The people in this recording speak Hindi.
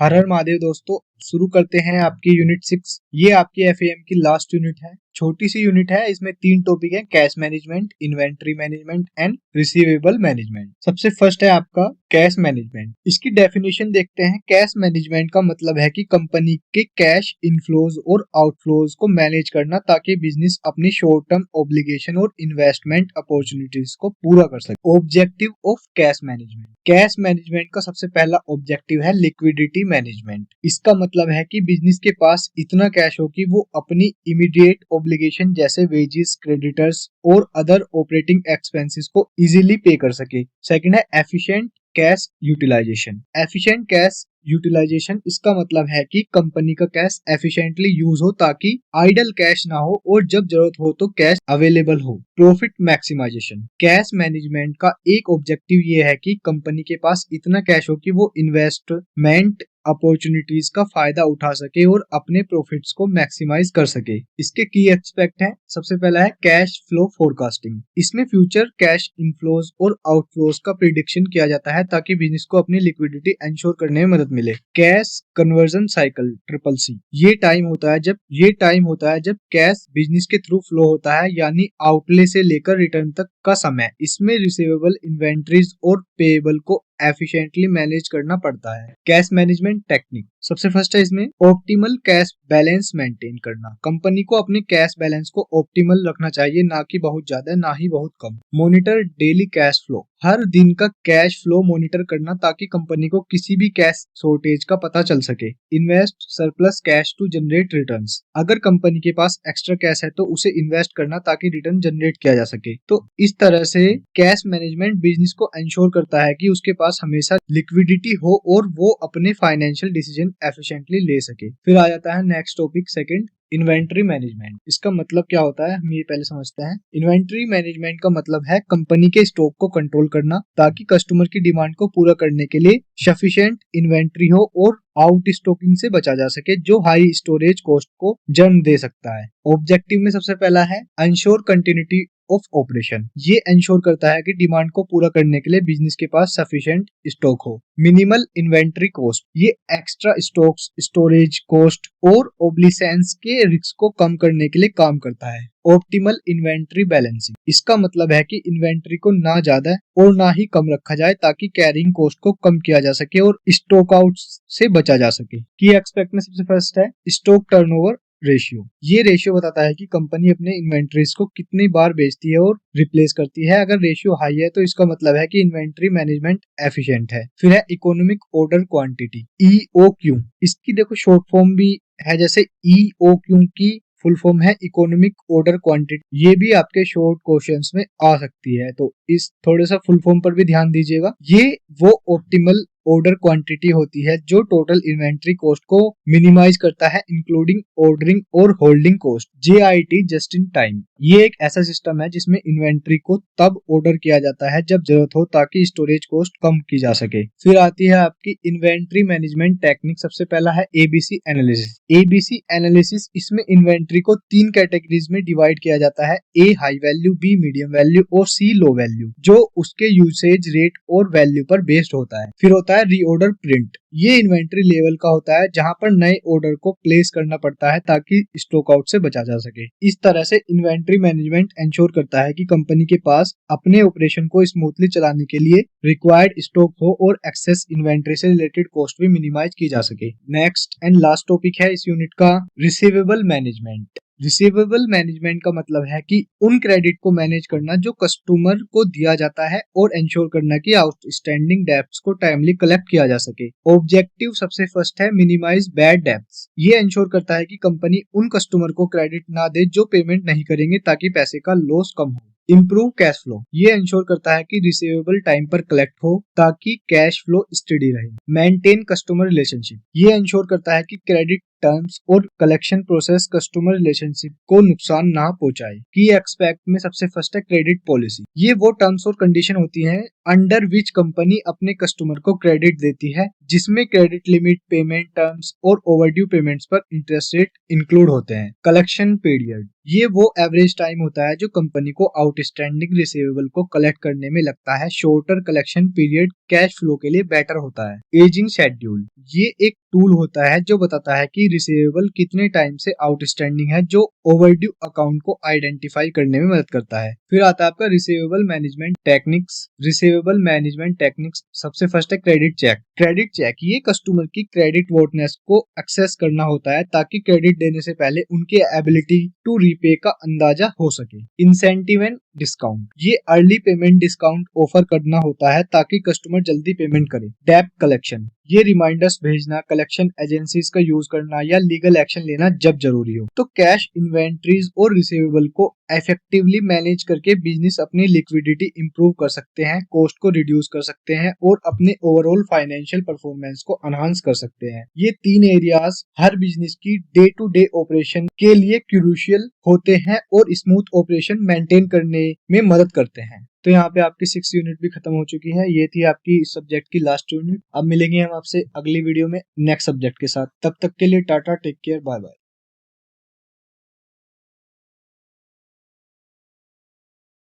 हर हर महादेव दोस्तों, शुरू करते हैं आपकी यूनिट 6। ये आपकी एफएएम की लास्ट यूनिट है। छोटी सी यूनिट है, इसमें 3 टॉपिक है: cash management, inventory management and receivable management. सबसे फर्स्ट है आपका कैश मैनेजमेंट। इसकी डेफिनेशन देखते हैं। कैश मैनेजमेंट का मतलब है कि कंपनी के कैश इनफ्लोज और आउटफ्लोज को मैनेज करना ताकि बिजनेस अपनी शॉर्ट टर्म ऑब्लिगेशन और इन्वेस्टमेंट अपॉर्चुनिटीज को पूरा कर सके। Objective of cash management. Cash management का सबसे पहला ऑब्जेक्टिव है लिक्विडिटी मैनेजमेंट। इसका मतलब है कि बिजनेस के पास इतना कैश हो कि वो अपनी इमीडिएट ऑब्लिगेशन जैसे वेजेस, क्रेडिटर्स और अदर ऑपरेटिंग एक्सपेंसेस को इजीली पे कर सके। सेकंड है efficient cash utilization. Efficient cash utilization इसका मतलब है कि कंपनी का कैश एफिशिएंटली यूज हो ताकि आइडल कैश ना हो और जब जरूरत हो तो कैश अवेलेबल हो। Profit maximization. कैश मैनेजमेंट का एक ऑब्जेक्टिव ये है कि कंपनी के पास इतना कैश हो कि वो इन्वेस्टमेंट अपॉर्चुनिटीज का फायदा उठा सके और अपने प्रॉफिट्स को मैक्सिमाइज कर सके। इसके की एक्सपेक्ट हैं। सबसे पहला है कैश फ्लो फोरकास्टिंग। इसमें फ्यूचर कैश इनफ्लोज और आउटफ्लोज का प्रिडिक्शन किया जाता है ताकि बिजनेस को अपनी लिक्विडिटी एंश्योर करने में मदद मिले। Cash conversion cycle (CCC). ये टाइम होता है जब कैश बिजनेस के थ्रू फ्लो होता है, यानी आउटले से लेकर रिटर्न तक का समय। इसमें रिसीवेबल, इन्वेंट्रीज और पेएबल को एफिशिएंटली मैनेज करना पड़ता है। Cash management technique. सबसे फर्स्ट है इसमें ऑप्टिमल कैश बैलेंस मेंटेन करना। कंपनी को अपने कैश बैलेंस को ऑप्टिमल रखना चाहिए, ना कि बहुत ज्यादा ना ही बहुत कम। Monitor daily cash flow. हर दिन का कैश फ्लो मॉनिटर करना ताकि कंपनी को किसी भी कैश शॉर्टेज का पता चल सके। Invest surplus cash to generate returns. अगर कंपनी के पास एक्स्ट्रा कैश है तो उसे इन्वेस्ट करना ताकि रिटर्न जनरेट किया जा सके। तो इस तरह से कैश मैनेजमेंट बिजनेस को एंश्योर करता है कि उसके पास हमेशा लिक्विडिटी हो और वो अपने फाइनेंशियल डिसीजन एफिशिएंटली ले सके। फिर आ जाता है next topic, second, inventory management. इसका मतलब क्या होता है, हम ये पहले समझते हैं। इन्वेंट्री मैनेजमेंट का मतलब है कंपनी के स्टॉक को कंट्रोल करना ताकि कस्टमर की डिमांड को पूरा करने के लिए सफिशिएंट इन्वेंट्री हो और आउट स्टॉकिंग से बचा जा सके जो हाई स्टोरेज कॉस्ट को जन्म दे सकता है। ऑब्जेक्टिव में सबसे पहला है इंश्योर कंटिन्यूटी ऑफ ऑपरेशन। ये इंश्योर करता है कि डिमांड को पूरा करने के लिए बिजनेस के पास सफिशिएंट स्टॉक हो। Minimal inventory cost. ये एक्स्ट्रा स्टॉक्स, स्टोरेज कॉस्ट और ओब्लिसेंस के रिस्क को कम करने के लिए काम करता है। Optimal inventory balancing. इसका मतलब है कि इन्वेंट्री को ना ज्यादा और ना ही कम रखा जाए ताकि कैरिंग कॉस्ट को कम किया जा सके और स्टॉक आउट से बचा जा सके। की एक्सपेक्ट में सबसे फर्स्ट है स्टॉक टर्नओवर रेशियो। ये रेशियो बताता है कि कंपनी अपने इन्वेंट्रीज को कितनी बार बेचती है और रिप्लेस करती है। अगर रेशियो हाई है तो इसका मतलब है कि इन्वेंट्री मैनेजमेंट एफिशिएंट है। फिर है इकोनॉमिक ऑर्डर क्वांटिटी (EOQ). इसकी देखो शॉर्ट फॉर्म भी है, जैसे EOQ की फुल फॉर्म है इकोनॉमिक ऑर्डर क्वांटिटी। ये भी आपके शॉर्ट क्वेश्चंस में आ सकती है, तो इस थोड़े सा फुल फॉर्म पर भी ध्यान दीजिएगा। ये वो ऑप्टिमल ऑर्डर क्वांटिटी होती है जो टोटल इन्वेंट्री कॉस्ट को मिनिमाइज करता है, इंक्लूडिंग ऑर्डरिंग और holding cost. JIT just in time. ये एक ऐसा सिस्टम है जिसमें इन्वेंट्री को तब ऑर्डर किया जाता है जब जरूरत हो ताकि स्टोरेज कॉस्ट कम की जा सके। फिर आती है आपकी इन्वेंट्री मैनेजमेंट टेक्निक। सबसे पहला है ABC एनालिसिस। ABC एनालिसिस, इसमें इन्वेंट्री को 3 कैटेगरीज में डिवाइड किया जाता है: A high value, B medium value और C लो वैल्यू, जो उसके यूसेज रेट और वैल्यू पर बेस्ड होता है। फिर होता है रीऑर्डर प्रिंट। ये इन्वेंट्री लेवल का होता है जहां पर नए ऑर्डर को प्लेस करना पड़ता है ताकि स्टॉक आउट से बचा जा सके। इस तरह से इन्वेंट्री मैनेजमेंट एंश्योर करता है कि कंपनी के पास अपने ऑपरेशन को स्मूथली चलाने के लिए रिक्वायर्ड स्टॉक हो और एक्सेस इन्वेंट्री से रिलेटेड कॉस्ट भी मिनिमाइज की जा सके। नेक्स्ट एंड लास्ट टॉपिक है इस यूनिट का रिसीवेबल मैनेजमेंट। रिसीवेबल मैनेजमेंट का मतलब है कि उन क्रेडिट को मैनेज करना जो कस्टमर को दिया जाता है और इंश्योर करना कि आउटस्टैंडिंग डेब्ट्स को टाइमली कलेक्ट किया जा सके। ऑब्जेक्टिव सबसे फर्स्ट है मिनिमाइज बैड डेब्ट्स। ये इंश्योर करता है कि कंपनी उन कस्टमर को क्रेडिट ना दे जो पेमेंट नहीं करेंगे ताकि पैसे का लॉस कम हो। Improve cash flow. ये इंश्योर करता है कि रिसीवेबल टाइम पर कलेक्ट हो ताकि कैश फ्लो स्टेडी रहे। Maintain customer relationship. ये इंश्योर करता है कि क्रेडिट टर्म्स और कलेक्शन प्रोसेस कस्टमर रिलेशनशिप को नुकसान ना पहुंचाए। की एक्सपेक्ट में सबसे फर्स्ट है क्रेडिट पॉलिसी। ये वो टर्म्स और कंडीशन होती हैं अंडर विच कंपनी अपने कस्टमर को क्रेडिट देती है, जिसमें क्रेडिट लिमिट, पेमेंट टर्म्स और ओवरड्यू पेमेंट्स पर इंटरेस्ट रेट इंक्लूड होते हैं। कलेक्शन पीरियड, ये वो एवरेज टाइम होता है जो कंपनी को आउटस्टैंडिंग रिसीवेबल को कलेक्ट करने में लगता है। Shorter collection period cash flow के लिए बेटर होता है। एजिंग शेड्यूल, ये एक टूल होता है जो बताता है कि रिसीवेबल कितने टाइम से आउटस्टैंडिंग है, जो ओवरड्यू अकाउंट को आइडेंटिफाई करने में मदद करता है। फिर आता है आपका receivable management techniques. Receivable management techniques, सबसे फर्स्ट है क्रेडिट चेक। क्रेडिट चेक ये कस्टमर की क्रेडिट वर्टनेस को एक्सेस करना होता है ताकि क्रेडिट देने से पहले उनके एबिलिटी टू रीपे का अंदाजा हो सके। इंसेंटिव एंड डिस्काउंट, ये अर्ली पेमेंट डिस्काउंट ऑफर करना होता है ताकि कस्टमर जल्दी पेमेंट करे। डेब्ट कलेक्शन, ये रिमाइंडर्स भेजना, कलेक्शन एजेंसीज का यूज करना या लीगल एक्शन लेना जब जरूरी हो। तो कैश, इन्वेंट्रीज और रिसीवेबल को इफेक्टिवली मैनेज करके बिजनेस अपनी लिक्विडिटी इंप्रूव कर सकते हैं, कॉस्ट को रिड्यूस कर सकते हैं और अपने ओवरऑल फाइनेंशियल परफॉर्मेंस को एनहांस कर सकते हैं। ये तीन एरियाज हर बिजनेस की डे टू डे ऑपरेशन के लिए क्रूशियल होते हैं और स्मूथ ऑपरेशन मेंटेन करने में मदद करते हैं। तो यहाँ पे आपकी 6 यूनिट भी खत्म हो चुकी है। ये थी आपकी सब्जेक्ट की लास्ट यूनिट। अब मिलेंगे हम आपसे अगली वीडियो में नेक्स्ट सब्जेक्ट के साथ। तब तक के लिए tata, take care, bye bye.